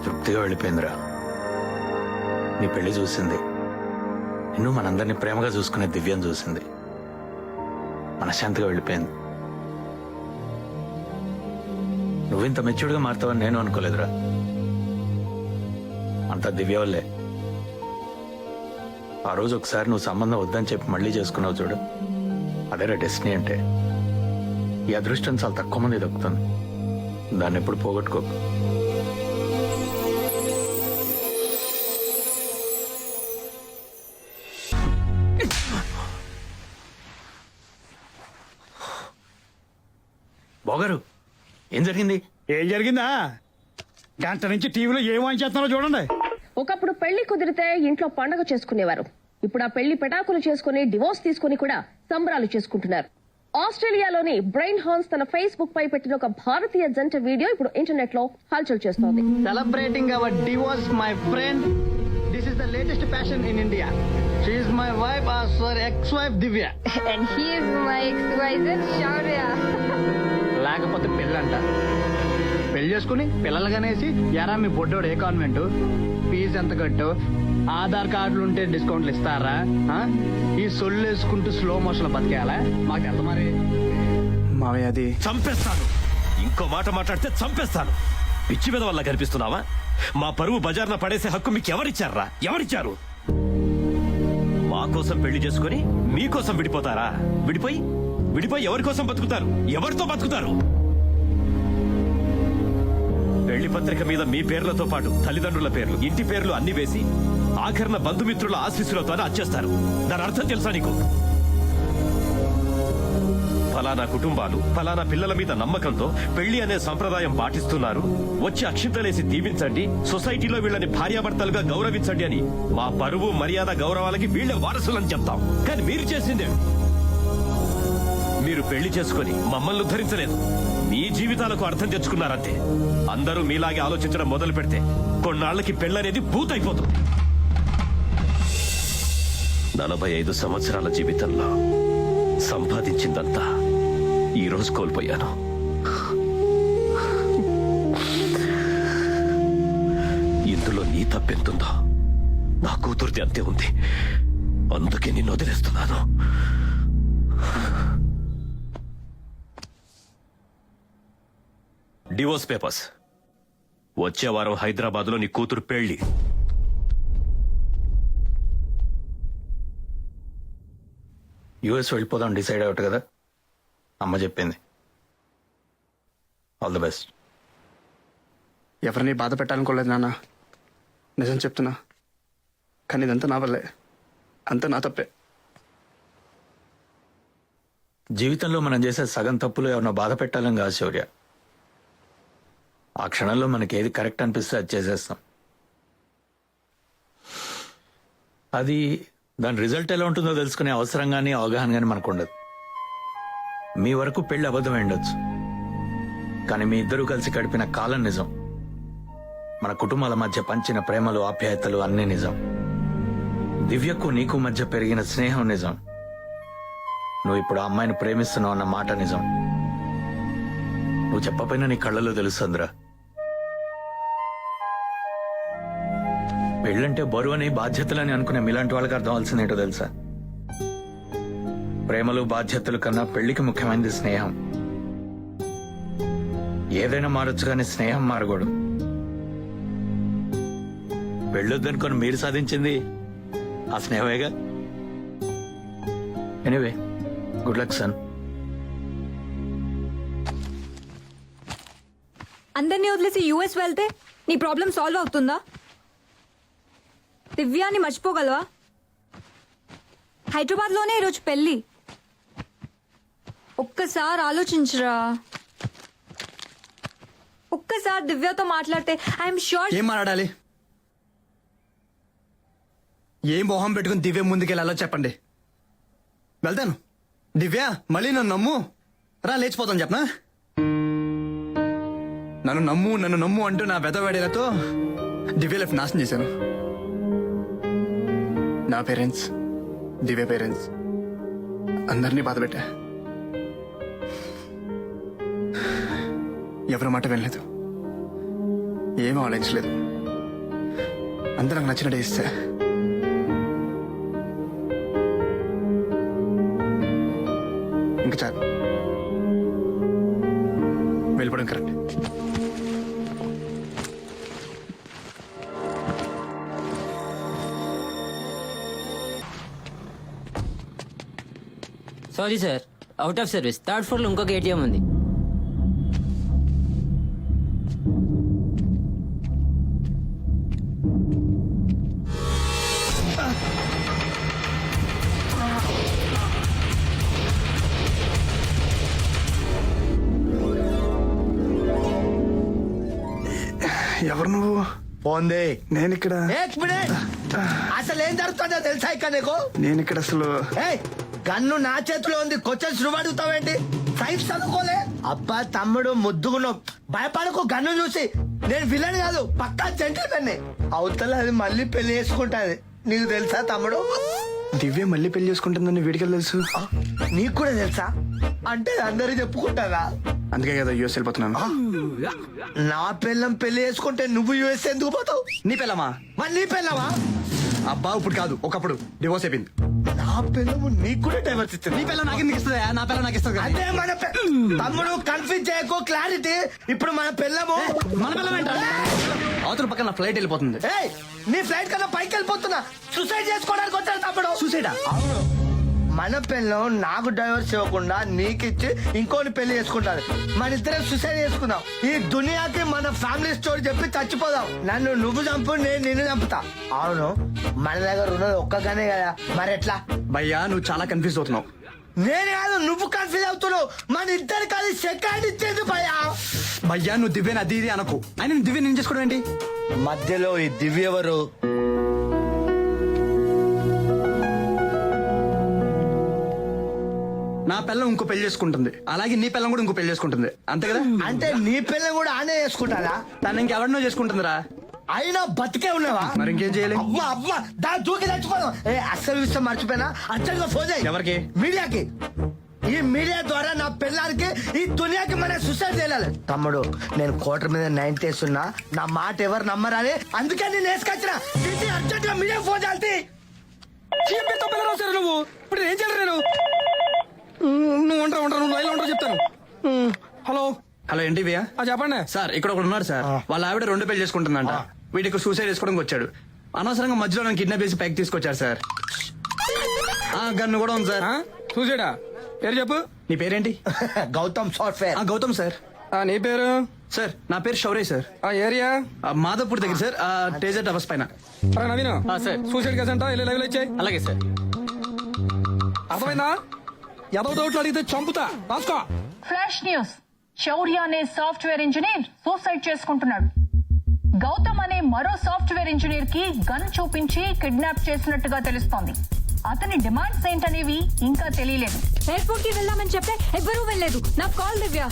తృప్తిగా వెళ్ళిపోయిందిరా. నీ పెళ్లి చూసింది, నిన్ను మనందరినీ ప్రేమగా చూసుకునే దివ్యం చూసింది, మనశ్శాంతిగా వెళ్ళిపోయింది. నువ్వింత మెచ్యూర్డ్గా మారుతావని నేను అనుకోలేదురా. అంత దివ్య వల్లే. ఆ రోజు ఒకసారి నువ్వు సంబంధం వద్దని చెప్పి మళ్ళీ చేసుకున్నావు చూడు, అదేరా డెస్టినీ అంటే. ఈ అదృష్టం చాలా తక్కువ మంది దక్కుతుంది, దాన్ని ఎప్పుడు పోగొట్టుకో. బోగారు, ఏం జరిగింది? ఏం జరిగిందా? గంట నుంచి టీవీలో ఏం వాయించేస్తున్నారో చూడండి. ఒకప్పుడు పెళ్లి కుదిరితే ఇంట్లో పండగ చేసుకునేవారు. ఇప్పుడు ఆ పెళ్లి పెటాకులు చేసుకుని డివోర్స్ తీసుకుని కూడా సంబరాలు చేసుకుంటున్నారు. ఆస్ట్రేలియాలోని బ్రెయిన్ హాన్స్ తన ఫేస్బుక్ పై పెట్టిన ఒక భారతీయ జంట వీడియో ఇప్పుడు ఇంటర్నెట్ లో హల్చల్ చేస్తోంది. Celebrating our divorce my friend. This is the latest fashion in India. She is my wife or sir ex wife Divya. And he is my ex-wife Shaurya. లేకపోతే పెళ్ళంట. పెళ్లి చేసుకుని పిల్లలు కనేసి యారా మీ బొడ్డోడు ఏ కాన్వెంట్, ఫీజు ఎంత కట్టు, ఆధార్ కార్డులు ఉంటే డిస్కౌంట్లు ఇస్తారా, ఈ సొల్లు వేసుకుంటూ స్లో మోషన్ బతికేయాలా? మాకు ఎంత మరి? మావయ్య అది చంపేస్తాను. ఇంకో మాట మాట్లాడితే చంపేస్తాను. పిచ్చి మీద వల్ల కనిపిస్తున్నావా? మా పరువు బజార్న పడేసే హక్కు మీకు ఎవరిచ్చారా? ఎవరిచ్చారు? మా కోసం పెళ్లి చేసుకుని మీకోసం విడిపోతారా? విడిపోయి ఎవరి కోసం బతుకుతారు? ఎవరితో బతుకుతారు? పెళ్లి పత్రిక మీద మీ పేర్లతో పాటు తల్లిదండ్రుల పేర్లు, ఇంటి పేర్లు అన్ని వేసి ఆఖరణ బంధుమిత్రుల ఆశీస్సులతోనే అచ్చేస్తారు. దాని అర్థం తెలుసా నీకు? ఫలానా కుటుంబాలు ఫలానా పిల్లల మీద నమ్మకంతో పెళ్లి అనే సంప్రదాయం పాటిస్తున్నారు, వచ్చి అక్షింతలేసి దీవించండి, సొసైటీలో వీళ్ళని భార్యాభర్తలుగా గౌరవించండి అని మా పరువు మర్యాద గౌరవాలకి వీళ్ళ వారసులని చెప్తాం. కానీ మీరు చేసిందే, మీరు పెళ్లి చేసుకుని మమ్మల్ని ఉద్ధరించలేదు, మీ జీవితాలకు అర్థం తెచ్చుకున్నారంతే. అందరూ మీలాగే ఆలోచించడం మొదలు పెడితే కొన్నాళ్లకి పెళ్ళనేది పూర్తయిపోతుంది. 45 సంవత్సరాల జీవితంలో సంపాదించిందంతా ఈ రోజు కోల్పోయాను. ఇందులో నీ తప్పెంతుందో నా కూతురిది అంతే ఉంది. అందుకే నిన్ను వదిలేస్తున్నాను. డివోర్స్ పేపర్స్ వచ్చే వారం హైదరాబాద్ లో నీ కూతురు పెళ్లి. యుఎస్ వెళ్ళిపోదాం డిసైడ్ అవట్ కదా, అమ్మ చెప్పింది. All the best. ఎవరిని బాధ పెట్టాలనుకోలేదు నాన్న, నిజం చెప్తున్నా. కానీ ఇదంతా నా వల్లే, అంతా నా తప్పే. జీవితంలో మనం చేసే సగం తప్పులు ఎవరినో బాధ పెట్టాలని కాదు శౌర్య. ఆ క్షణంలో మనకి ఏది కరెక్ట్ అనిపిస్తే అది చేసేస్తాం. అది దాని రిజల్ట్ ఎలా ఉంటుందో తెలుసుకునే అవసరం కానీ అవగాహన కానీ మనకు ఉండదు. మీ వరకు పెళ్లి అబద్ధం ఉండొచ్చు, కానీ మీ ఇద్దరూ కలిసి గడిపిన కాలం నిజం. మన కుటుంబాల మధ్య పంచిన ప్రేమలు ఆప్యాయతలు అన్నీ నిజం. దివ్యకు నీకు మధ్య పెరిగిన స్నేహం నిజం. నువ్వు ఇప్పుడు ఆ అమ్మాయిని ప్రేమిస్తున్నావు అన్న మాట నిజం. నువ్వు చెప్పపోయినా నీ కళ్ళలో తెలుస్తుందిరా. పెళ్ళంటే బరువని బాధ్యతలని అనుకునే మీలాంటి వాళ్ళకి అర్థం అవ్వాల్సిందేంటో తెలుసా? ప్రేమలు బాధ్యతలు కన్నా పెళ్లికి ముఖ్యమైనది స్నేహం. ఏదైనా మారొచ్చు కానీ స్నేహం మారకూడదు. పెళ్ళొద్దనుకొని మీరు సాధించింది ఆ స్నేహమేగా. Anyway, good luck son. అందరినీ వదిలేసి యూఎస్ వెళ్తే నీ ప్రాబ్లం సాల్వ్ అవుతుందా? దివ్యాని మర్చిపోగలవా? హైదరాబాద్ లోనే ఈరోజు పెళ్లి. ఒక్కసారి ఆలోచించరా. ఒక్కసారి దివ్యతో మాట్లాడితే ఐఎమ్ షూర్. ఏం మాట్లాడాలి? ఏం మొహం పెట్టుకుని దివ్య ముందుకెళ్ళాలో చెప్పండి, వెళ్తాను. దివ్య మళ్ళీ నన్ను నమ్ము రా, లేచిపోతాను చెప్పనా? నన్ను నమ్ము అంటూ నా వెదవేడేలతో దివ్య లైఫ్ నాశనం చేశాను. నా పేరెంట్స్, దివ్య పేరెంట్స్ అందరినీ బాధ పెట్టా. ఎవరి మాట వినలేదు, ఏమీ ఆలోచించలేదు. అంతా నాకు నచ్చినట్టే ఇస్తే. ఇంకా చాలు, వెళ్ళిపోవడం correct. Sorry sir, out of service. Third floor లో ఇంకొక ఏటీఎం ఉంది. ఎవరు నువ్వు? పోంది నేను ఇక్కడ అసలు ఏం జరుగుతుందో తెలుసా ఇక్కడ నీకు? నేను ఇక్కడ అసలు ఏయ్, గన్ను నా చేతిలో ఉంది, క్వశ్చన్స్ నువ్వు అడుగుతావేంటి? సైన్స్ చదువుకోలే? అబ్బా తమ్ముడు ముద్దుగున్నావు, భయపడకు. గన్ను చూసి నేను విలన్ కాదు, పక్కా జెంటిల్మెన్. అవతల అది మళ్ళీ పెళ్లి చేసుకుంటాది, నీకు తెలుసా తమ్ముడు? దివ్య మళ్ళీ పెళ్లి చేసుకుంటుందని వీడికి తెలుసు. నీకు కూడా తెలుసా? అంటే అందరూ చెప్పుకుంటారా? అందుకే కదా యూఎస్ వెళ్ళిపోతున్నాను. నా పిల్లం పెళ్లి చేసుకుంటే నువ్వు యూఎస్ ఎందుకు పోతావు? నీ పిల్లమా? మరి నీ పిల్లవా? అబ్బా ఇప్పుడు కాదు, ఒకప్పుడు డివోర్స్ అయిపోయింది. నా పిల్లము నీకు కూడా డైవర్స్ ఇస్తుంది. నీ పిల్ల నాకు ఎందుకు ఇస్తుందా? నా పిల్ల నాకు ఇస్తుంది. అదే మన తమ్ముడు, కన్ఫ్యూజ్ చేయకు, క్లారిటీ. ఇప్పుడు మన పిల్లము మన పిల్ల అవతల పక్కన నా ఫ్లైట్ వెళ్ళిపోతుంది. ఏయ్, నీ ఫ్లైట్ కన్నా పైకి వెళ్ళిపోతున్నా, సూసైడ్ చేసుకోవడానికి వచ్చాడు తమ్ముడు. సూసైడా? అవును, మన పిల్లం నాకు డైవర్స్ ఇవ్వకుండా నీకిచ్చి ఇంకోని పెళ్లి చేసుకుంటారు. మన ఇద్దరం సూసైడ్ చేసుకుందాం. ఈ దునియాకి మన ఫ్యామిలీ స్టోరీ చెప్పి చచ్చిపోదాం. నన్ను నువ్వు చంపు, నేను నిన్ను చంపుతా. అవును, మన దగ్గర ఉన్నది ఒక్కగానే కదా, మరి ఎట్లా? భయ్యా నువ్వు చాలా కన్ఫ్యూజ్ అవుతున్నావు. నేను కాదు, నువ్వు కన్ఫ్యూజ్ అవుతున్నావు. మన ఇద్దరు కలిసి సెకండ్ ఇచ్చేది భయ్యా. భయ్యా నువ్వు దివ్యని అది ఇది అనకు. ఆయన నువ్వు దివ్య నేను చేసుకోవడం ఏంటి? మధ్యలో ఈ దివ్య ఎవరు? నా పిల్లం ఇంకో పెళ్లి చేసుకుంటుంది, అలాగే నీ పిల్లం కూడా ఇంకో పెళ్లి చేసుకుంటుంది, అంతే కదా? అంటే నీ పిల్లని కూడా ఆనే చేసుకుంటారా? తను ఇంకెవరినో చేసుకుంటుందిరా. అయినా బతికే ఉన్నావా? మరి ఇంకేం చేయాలి? అవ్వా అవ్వా, దాని దూకి చచ్చిపోదాం. అసలు విషయం మర్చిపోయినా, అర్జెంట్ గా ఫోన్ చేయి. ఎవరికి? మీడియాకి. ఈ మీడియా ద్వారా నా పిల్లలకి, ఈ దునియాకి మన సూసైడ్ చేయాలి. తమ్ముడు, నేను కోటర్ మీద 90 వేస్తున్నా, నా మాట ఎవరు నమ్మరని, అందుకే నేను వేసుకొచ్చిన. అర్జెంట్ గా మీడియా ఫోన్ చేయాలి. నువ్వు ఇప్పుడు ఏం చేయాలి? నేను నువ్వు ఉంటావు నువ్వు లైన్లో ఉంటావు, చెప్తాను. హలో హలో ఏంటి భయ్యా? చెప్పండి సార్. ఇక్కడ ఒకడు ఉన్నాడు సార్, వాళ్ళ ఆవిడ 2 పెళ్లి చేసుకుంటుందంట. వీడికి సూసైడ్ చేసుకోవడానికి వచ్చాడు. అనవసరంగా మధ్యలో నన్ను కిడ్నాప్ చేసి పైకి తీసుకొచ్చారు సార్. గన్ను కూడా ఉంది సార్. చూసాడా? పేరు చెప్పు. నీ పేరేంటి? గౌతమ్ సాఫ్ట్వేర్. గౌతమ్ సార్. నీ పేరు? సార్ నా పేరు శౌర్య సార్. ఆ ఏరియా? మాధవ్పూర్ దగ్గర సార్, టేజర్ టవర్స్ పైన. నవీన్ సార్. సూసైడ్ కేసు అంట, వెళ్ళి లైవ్ ఇచ్చాయి. అలాగే సార్. అర్థమైందా? ఏదో డౌట్లు అడిగితే చంపుతా, రాసుకో. Flash news. శౌర్య అనే సాఫ్ట్వేర్ ఇంజనీర్ సూసైడ్ చేసుకుంటున్నాడు. గౌతమ్ అనే మరో సాఫ్ట్వేర్ ఇంజనీర్ కి గన్ చూపించి కిడ్నాప్ చేసినట్టుగా తెలుస్తోంది. అతని డిమాండ్స్ ఏంటనేవి ఇంకా తెలియలేదు. ఎయిర్పోర్ట్ కి వెళ్దామని చెప్తే ఎవ్వరూ వెళ్ళలేదు. నా కాల్ దివ్య.